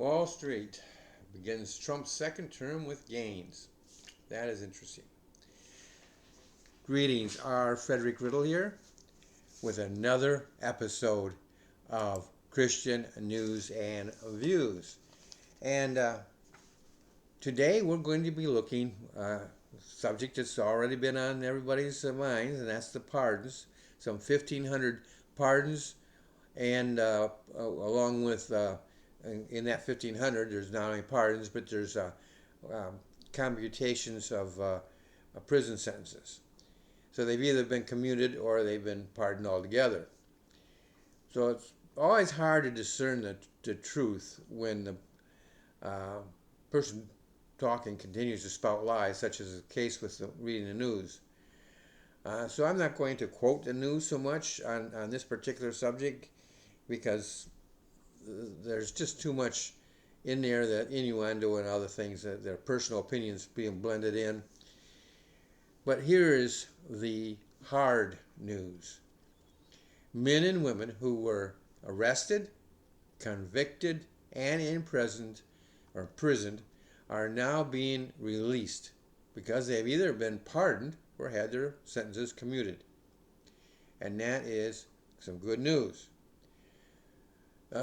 Wall Street begins Trump's second term with gains. That is interesting. Greetings, are Frederick Riddle here with another episode of Christian News and Views. And today we're going to be looking a subject that's already been on everybody's minds, and that's the pardons. Some 1,500 pardons, and along with in that 1,500, there's not only pardons, but there's commutations of prison sentences. So they've either been commuted or they've been pardoned altogether. So it's always hard to discern the truth when the person talking continues to spout lies, such as the case with reading the news. So I'm not going to quote the news so much on this particular subject because there's just too much in there, that innuendo and other things, that their personal opinions being blended in. But here is the hard news. Men and women who were arrested, convicted, and imprisoned are now being released because they've either been pardoned or had their sentences commuted. And that is some good news.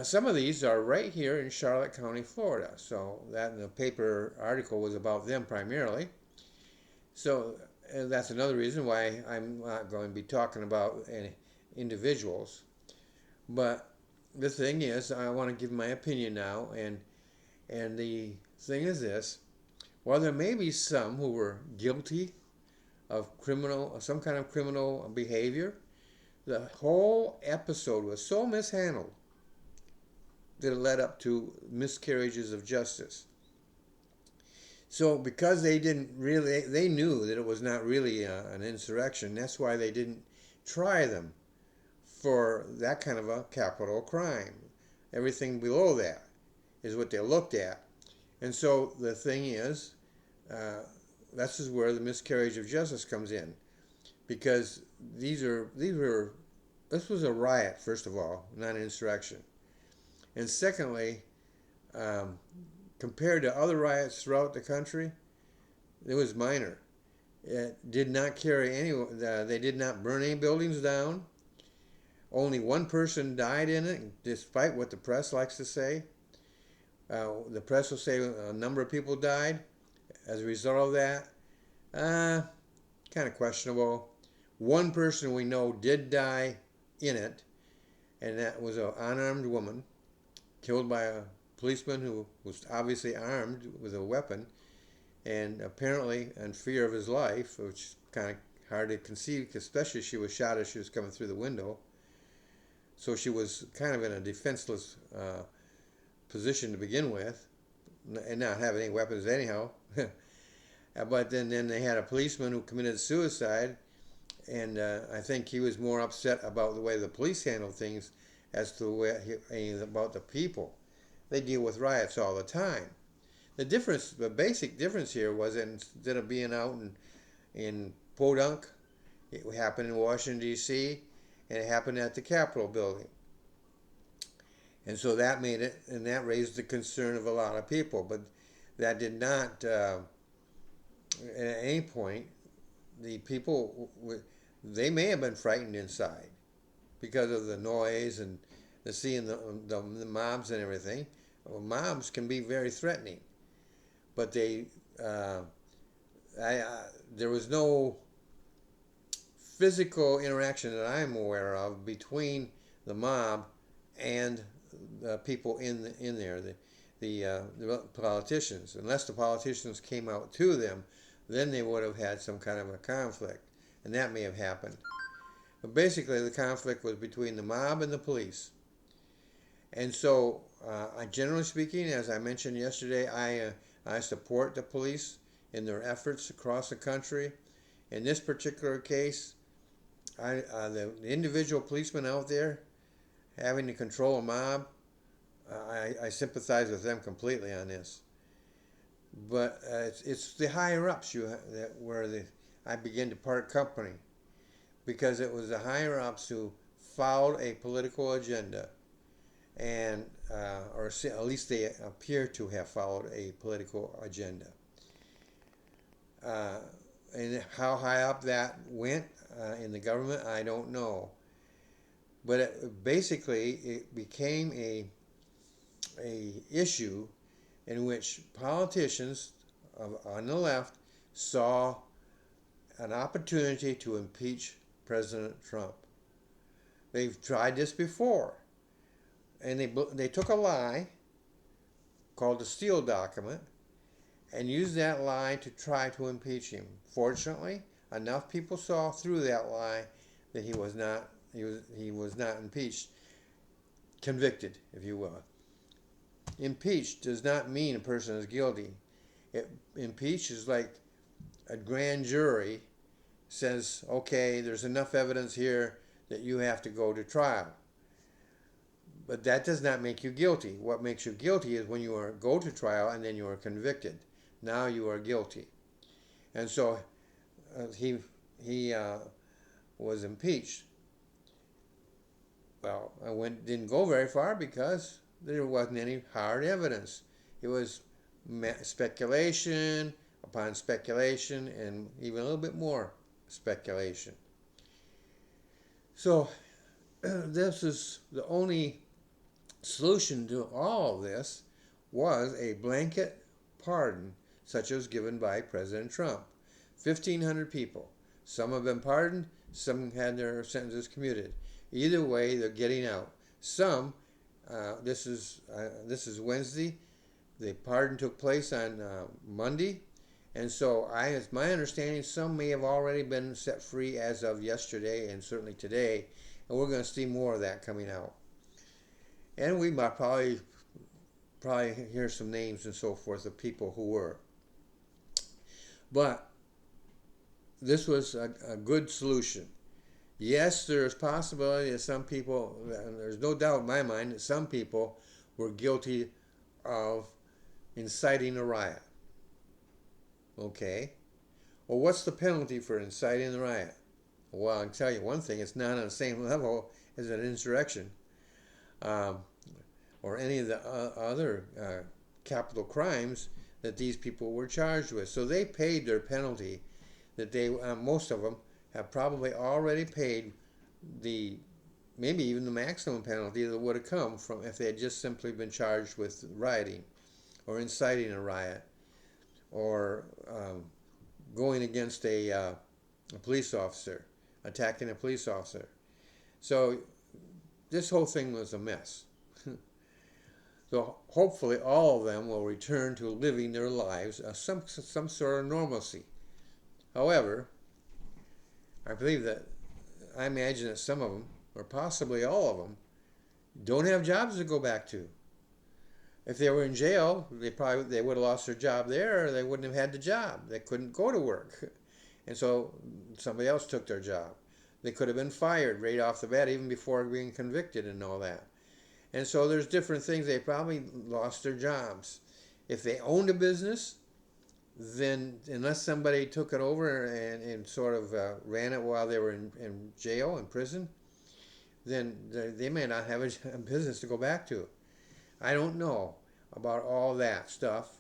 Some of these are right here in Charlotte County, Florida. So that in the paper article was about them primarily. So that's another reason why I'm not going to be talking about any individuals. But the thing is, I want to give my opinion now, and the thing is this: while there may be some who were guilty of some kind of criminal behavior, the whole episode was so mishandled that it led up to miscarriages of justice. So because they knew that it was not really an insurrection, that's why they didn't try them for that kind of a capital crime. Everything below that is what they looked at. And so the thing is, this is where the miscarriage of justice comes in, because this was a riot, first of all, not an insurrection. And secondly, compared to other riots throughout the country, it was minor. It did not carry any. They did not burn any buildings down. Only one person died in it, despite what the press likes to say. The press will say a number of people died as a result of that. Kind of questionable. One person we know did die in it, and that was an unarmed woman killed by a policeman who was obviously armed with a weapon, and apparently in fear of his life, which is kind of hard to conceive, especially she was shot as she was coming through the window. So she was kind of in a defenseless position to begin with, and not having any weapons anyhow. But then they had a policeman who committed suicide, and I think he was more upset about the way the police handled things as to about the people. They deal with riots all the time. The basic difference here was that instead of being out in Podunk, it happened in Washington, D.C., and it happened at the Capitol building. And so that made it, and that raised the concern of a lot of people. But that did not, at any point, the people, they may have been frightened inside because of the noise and seeing the mobs and everything. Well, mobs can be very threatening, but there was no physical interaction that I'm aware of between the mob and the people in there, the politicians. Unless the politicians came out to them, then they would have had some kind of a conflict, and that may have happened. But basically, the conflict was between the mob and the police. And so, generally speaking, as I mentioned yesterday, I support the police in their efforts across the country. In this particular case, the individual policemen out there having to control a mob, I sympathize with them completely on this. But it's the higher ups I begin to part company, because it was the higher ups who followed a political agenda, and or at least they appear to have followed a political agenda. Uh, and how high up that went in the government, I don't know. But basically, it became a issue in which politicians on the left saw an opportunity to impeach President Trump. They've tried this before, and they took a lie called the Steele document and used that lie to try to impeach him. Fortunately, enough people saw through that lie that he was not impeached, convicted, if you will. Impeached does not mean a person is guilty. Impeached is like a grand jury says, okay, there's enough evidence here that you have to go to trial. But that does not make you guilty. What makes you guilty is when you go to trial and then you are convicted. Now you are guilty. And so he was impeached. Well, didn't go very far because there wasn't any hard evidence. It was speculation upon speculation and even a little bit more speculation. So this is the only solution to all of this was a blanket pardon such as given by President Trump. 1,500 people. Some have been pardoned, some had their sentences commuted. Either way, they're getting out. Some, this is Wednesday. The pardon took place on Monday, and so it's my understanding some may have already been set free as of yesterday and certainly today, and we're going to see more of that coming out. And we might probably hear some names and so forth of people who were. But this was a good solution. Yes, there's possibility that some people, and there's no doubt in my mind that some people were guilty of inciting a riot. Okay. Well, what's the penalty for inciting the riot? Well, I can tell you one thing, it's not on the same level as an insurrection or any of the other capital crimes that these people were charged with. So they paid their penalty that they, most of them, have probably already paid maybe even the maximum penalty that would have come from if they had just simply been charged with rioting or inciting a riot or going against a police officer, attacking a police officer. So this whole thing was a mess. So hopefully all of them will return to living their lives some sort of normalcy. However, I imagine that some of them, or possibly all of them, don't have jobs to go back to. If they were in jail, they would have lost their job there, or they wouldn't have had the job. They couldn't go to work. And so somebody else took their job. They could have been fired right off the bat, even before being convicted and all that. And so there's different things. They probably lost their jobs. If they owned a business, then unless somebody took it over and sort of ran it while they were in jail, in prison, then they may not have a business to go back to. I don't know about all that stuff,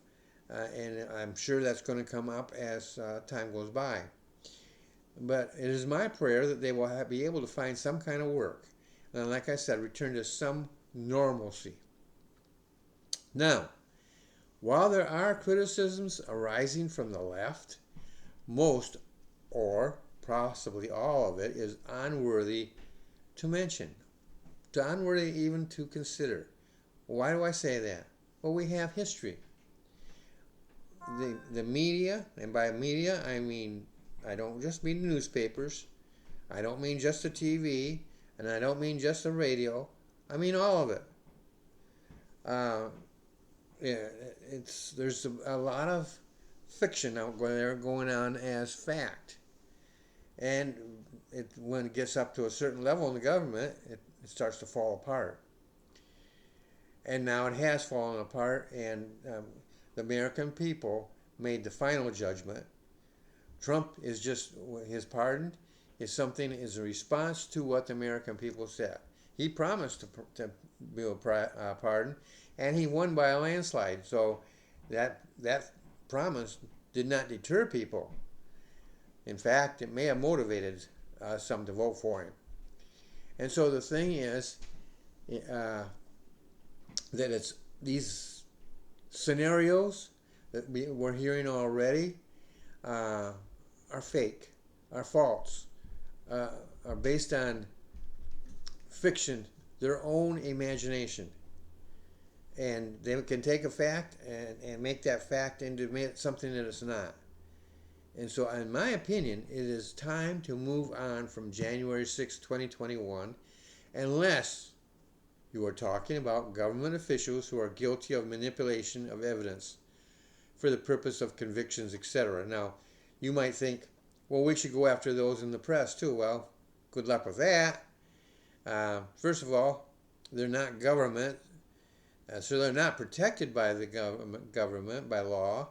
and I'm sure that's going to come up as time goes by. But it is my prayer that they will be able to find some kind of work. And like I said, return to some normalcy. Now, while there are criticisms arising from the left, most or possibly all of it is unworthy to mention, unworthy even to consider. Why do I say that? Well, we have history. The media, and by media I don't just mean newspapers, I don't mean just the TV, and I don't mean just the radio, I mean all of it. There's a lot of fiction out there going on as fact, and when it gets up to a certain level in the government, it starts to fall apart. And now it has fallen apart, and the American people made the final judgment. Trump his pardon is a response to what the American people said. He promised to do a pardon, and he won by a landslide. So that promise did not deter people. In fact, it may have motivated some to vote for him. And so the thing is that it's these scenarios that we're hearing already are fake, are false, are based on fiction, their own imagination. And they can take a fact and make that fact into something that it's not. And so, in my opinion, it is time to move on from January 6, 2021, unless you are talking about government officials who are guilty of manipulation of evidence for the purpose of convictions, etc. Now, you might think, well, we should go after those in the press too. Well, good luck with that. First of all, they're not government, so they're not protected by the government by law,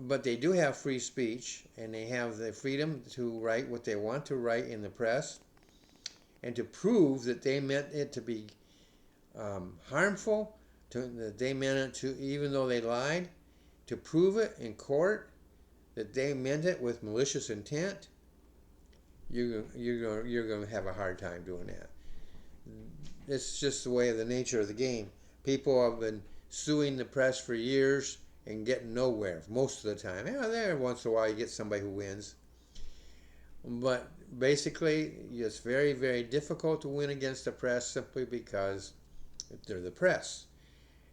but they do have free speech, and they have the freedom to write what they want to write in the press, and to prove that they meant it to be harmful, that they meant it to, even though they lied, to prove it in court that they meant it with malicious intent. You're going to have a hard time doing that. It's just the way of the nature of the game. People have been suing the press for years and getting nowhere most of the time. There once in a while you get somebody who wins. But basically, it's very, very difficult to win against the press simply because they're the press.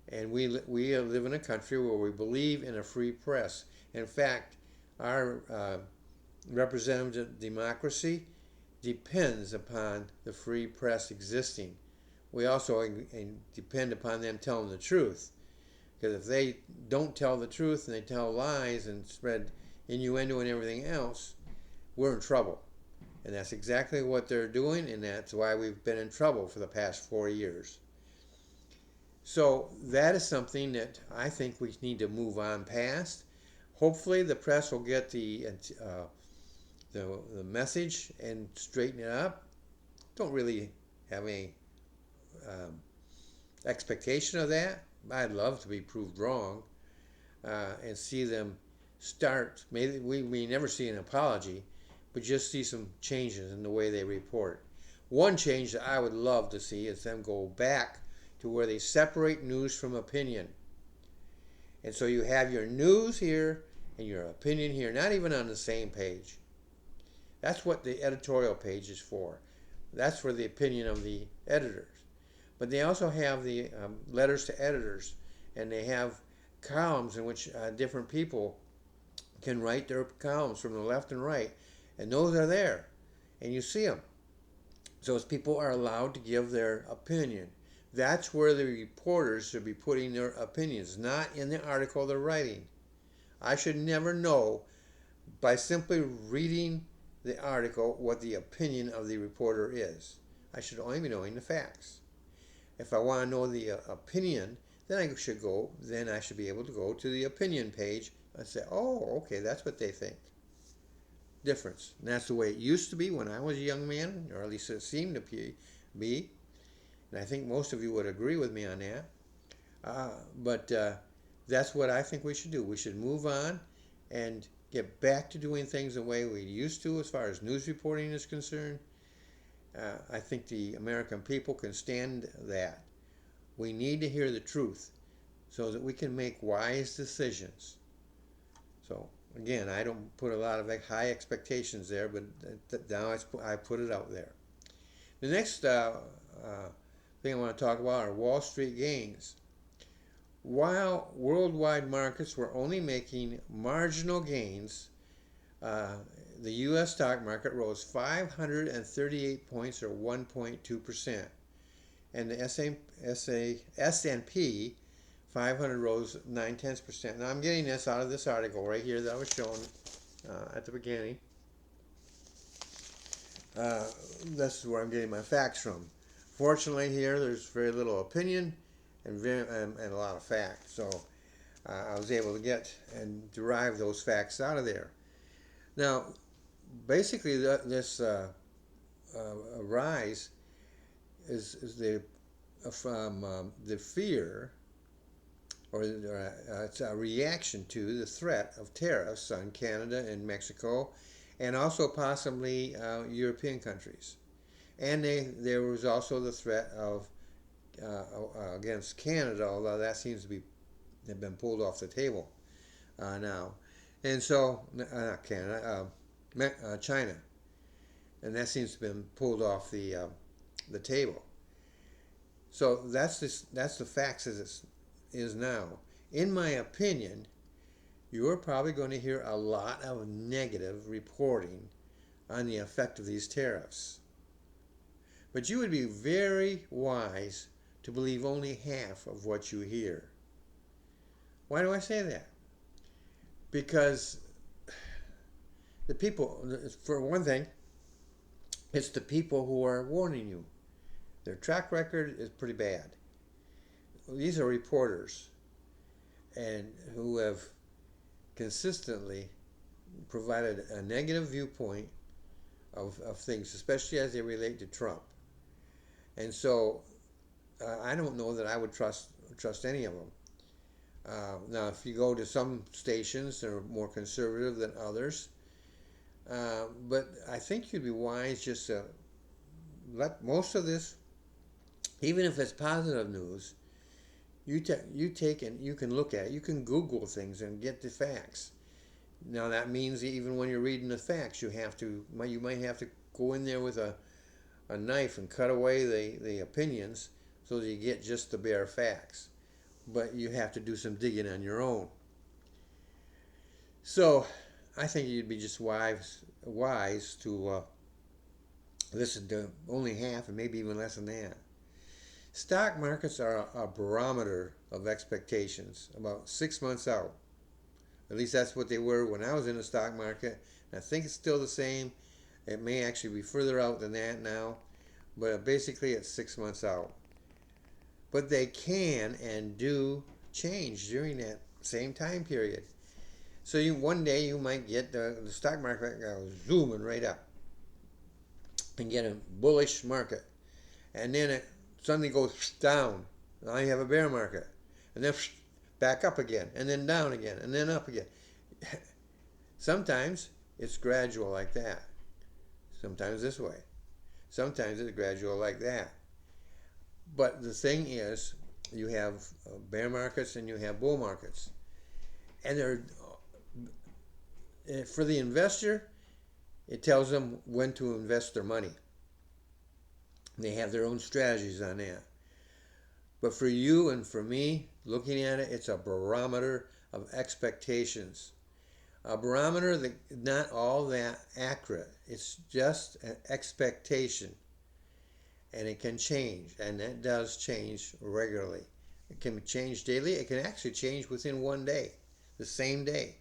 And we live in a country where we believe in a free press. In fact, our representative democracy depends upon the free press existing. We also depend upon them telling the truth. Because if they don't tell the truth and they tell lies and spread innuendo and everything else, we're in trouble. And that's exactly what they're doing, and that's why we've been in trouble for the past 4 years. So that is something that I think we need to move on past. Hopefully the press will get the message and straighten it up. Don't really have any expectation of that. I'd love to be proved wrong and see them start. Maybe we never see an apology, but just see some changes in the way they report. One change that I would love to see is them go back to where they separate news from opinion. And so you have your news here and your opinion here, not even on the same page. That's what the editorial page is for. That's for the opinion of the editors. But they also have the letters to editors, and they have columns in which different people can write their columns from the left and right, and those are there, and you see them. So as people are allowed to give their opinion. That's where the reporters should be putting their opinions, not in the article they're writing. I should never know by simply reading the article what the opinion of the reporter is. I should only be knowing the facts. If I want to know the opinion, then I should be able to go to the opinion page and say, oh, okay, that's what they think. Difference. And that's the way it used to be when I was a young man, or at least it seemed to be. And I think most of you would agree with me on that. But that's what I think we should do. We should move on and get back to doing things the way we used to as far as news reporting is concerned. I think the American people can stand that. We need to hear the truth so that we can make wise decisions. So, again, I don't put a lot of high expectations there, but now I put it out there. The next thing I want to talk about are Wall Street gains. While worldwide markets were only making marginal gains, the U.S. stock market rose 538 points, or 1.2%, and the S&P 500 rose 0.9%. Now I'm getting this out of this article right here that I was showing at the beginning. This is where I'm getting my facts from. Fortunately, here there's very little opinion and a lot of facts, so I was able to get and derive those facts out of there. Now, basically, this rise is the from the fear, or it's a reaction to the threat of tariffs on Canada and Mexico, and also possibly European countries. And there was also the threat of against Canada, although that seems to be have been pulled off the table now. And so, not Canada, China, and that seems to have been pulled off the table. So that's the facts as it is now. In my opinion, you're probably going to hear a lot of negative reporting on the effect of these tariffs. But you would be very wise to believe only half of what you hear. Why do I say that? Because the people, for one thing, it's the people who are warning you. Their track record is pretty bad. These are reporters and who have consistently provided a negative viewpoint of things, especially as they relate to Trump. And so I don't know that I would trust any of them. Now, if you go to some stations, they're more conservative than others. But I think you'd be wise just to let most of this, even if it's positive news, you take and you can look at it. You can Google things and get the facts. Now that means even when you're reading the facts, you might have to go in there with a knife and cut away the opinions so that you get just the bare facts. But you have to do some digging on your own. So I think you'd be just wise to listen to only half and maybe even less than that. Stock markets are a barometer of expectations about 6 months out. At least that's what they were when I was in the stock market. I think it's still the same. It may actually be further out than that now, but basically it's 6 months out. But they can and do change during that same time period. So one day you might get the stock market zooming right up and get a bullish market, and then it suddenly goes down. Now you have a bear market, and then back up again, and then down again, and then up again. Sometimes it's gradual like that. Sometimes this way. Sometimes it's gradual like that. But the thing is, you have bear markets and you have bull markets. And for the investor, it tells them when to invest their money. They have their own strategies on that. But for you and for me, looking at it, it's a barometer of expectations. A barometer that not all that accurate. It's just an expectation. And it can change, and it does change regularly. It can change daily. It can actually change within one day, the same day.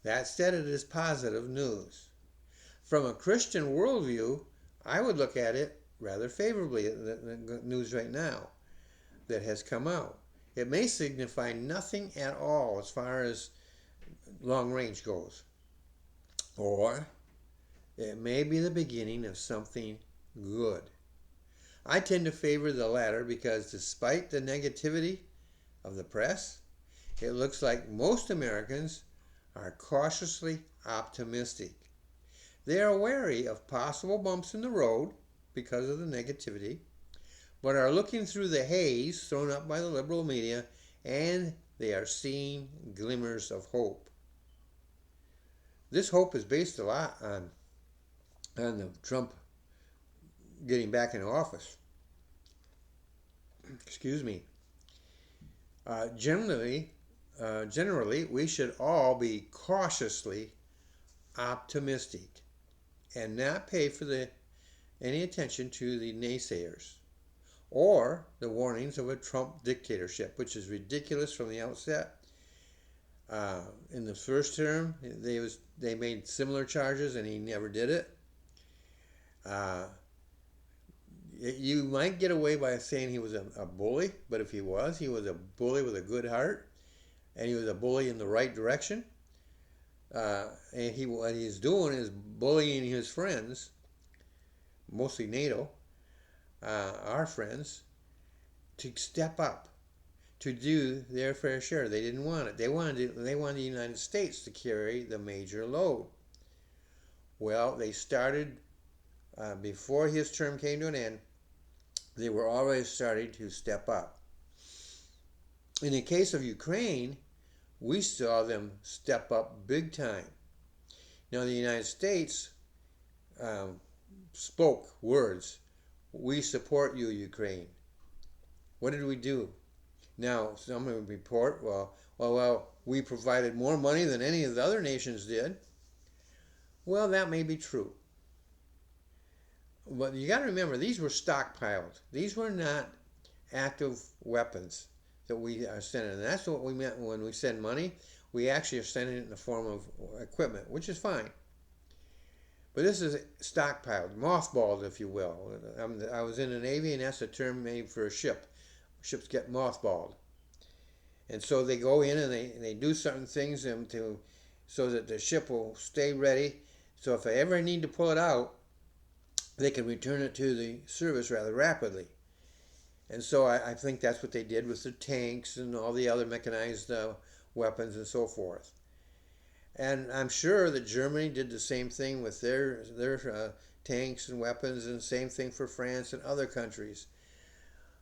That said, it is positive news. From a Christian worldview, I would look at it rather favorably, the news right now that has come out. It may signify nothing at all as far as long range goes. Or it may be the beginning of something good. I tend to favor the latter because despite the negativity of the press, it looks like most Americans are cautiously optimistic. They are wary of possible bumps in the road because of the negativity, but are looking through the haze thrown up by the liberal media, and they are seeing glimmers of hope. This hope is based a lot on the Trump getting back into office. Excuse me. Generally, we should all be cautiously optimistic and not pay for any attention to the naysayers or the warnings of a Trump dictatorship, which is ridiculous from the outset. In the first term, they made similar charges and he never did it. You might get away by saying he was a bully, but if he was a bully with a good heart, and he was a bully in the right direction. And what he's doing is bullying his friends, mostly NATO, our friends, to step up, to do their fair share. They didn't want it. They wanted the United States to carry the major load. Well, they started before his term came to an end. They were already starting to step up. In the case of Ukraine, we saw them step up big time. Now, the United States spoke words. We support you, Ukraine. What did we do? Now, some would report, well, we provided more money than any of the other nations did. Well, that may be true. But you got to remember, these were stockpiled. These were not active weapons that we are sending. And that's what we meant when we send money. We actually are sending it in the form of equipment, which is fine. But this is stockpiled, mothballed, if you will. I was in the Navy, and that's a term made for a ship. Ships get mothballed. And so they go in and they do certain things so that the ship will stay ready. So if they ever need to pull it out, they can return it to the service rather rapidly. And so I think that's what they did with the tanks and all the other mechanized weapons and so forth. And I'm sure that Germany did the same thing with their tanks and weapons, and the same thing for France and other countries.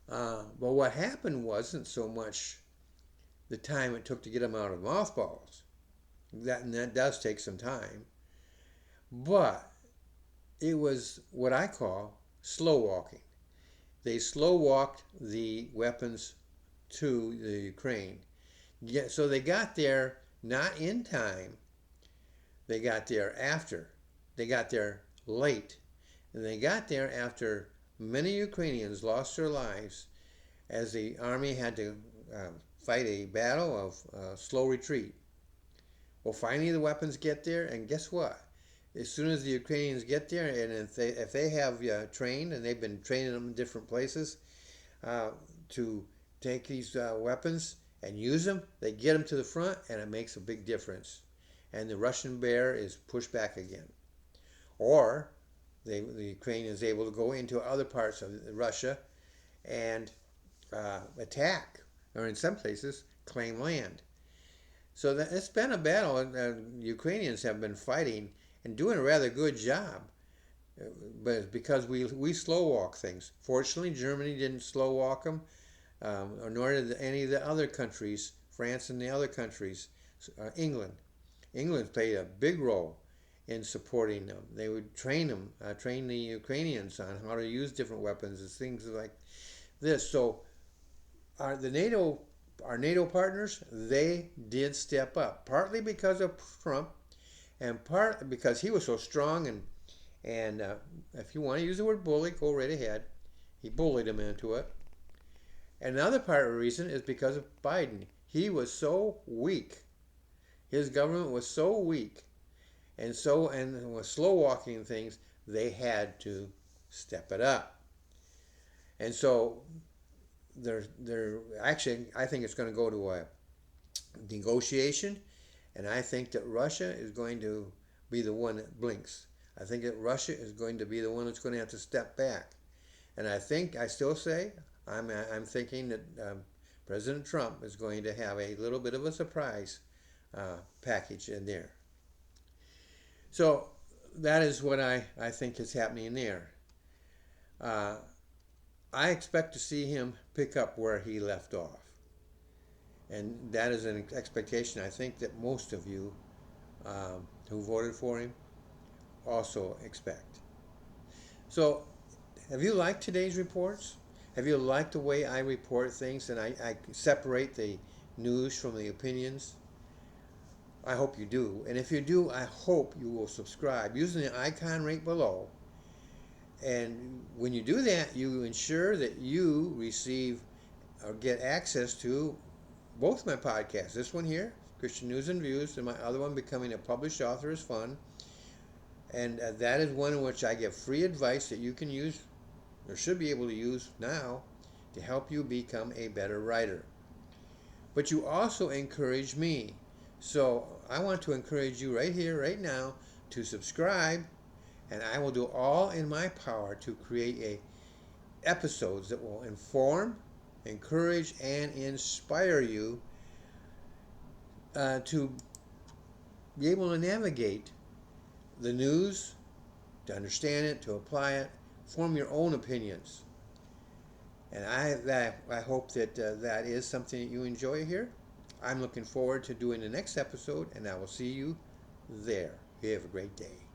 But what happened wasn't so much the time it took to get them out of mothballs. That does take some time. But it was what I call slow walking. They slow walked the weapons to the Ukraine. So they got there not in time. They got there after. They got there late. And they got there after many Ukrainians lost their lives as the army had to fight a battle of slow retreat. Well, finally the weapons get there, and guess what? As soon as the Ukrainians get there, and if they have trained, and they've been training them in different places to take these weapons and use them, they get them to the front, and it makes a big difference. And the Russian bear is pushed back again. Or the Ukraine is able to go into other parts of Russia and attack, or in some places, claim land. So it's been a battle, and Ukrainians have been fighting and doing a rather good job. But it's because we slow walk things. Fortunately, Germany didn't slow walk them, nor did any of the other countries, France and the other countries, England. England played a big role in supporting them. They would train the Ukrainians on how to use different weapons and things like this. So our NATO partners, they did step up, partly because of Trump, and partly because he was so strong, and if you want to use the word bully, go right ahead. He bullied them into it. And another part of the reason is because of Biden. He was so weak. His government was so weak, and was slow walking things. They had to step it up. And so they're actually, I think it's going to go to a negotiation, and I think that Russia is going to be the one that blinks. I think that Russia is going to be the one that's going to have to step back. And I still say, I'm thinking that President Trump is going to have a little bit of a surprise package in there. So that is what I think is happening there. I expect to see him pick up where he left off. And that is an expectation I think that most of you who voted for him also expect. So, have you liked today's reports? Have you liked the way I report things and I separate the news from the opinions? I hope you do. And if you do, I hope you will subscribe using the icon right below. And when you do that, you ensure that you receive or get access to both my podcasts. This one here, Christian News and Views, and my other one, Becoming a Published Author is Fun. And that is one in which I give free advice that you can use, or should be able to use now, to help you become a better writer. But you also encourage me. So I want to encourage you right here, right now, to subscribe, and I will do all in my power to create a episodes that will inform, encourage, and inspire you to be able to navigate the news, to understand it, to apply it, form your own opinions. And I hope that that is something that you enjoy here. I'm looking forward to doing the next episode, and I will see you there. You have a great day.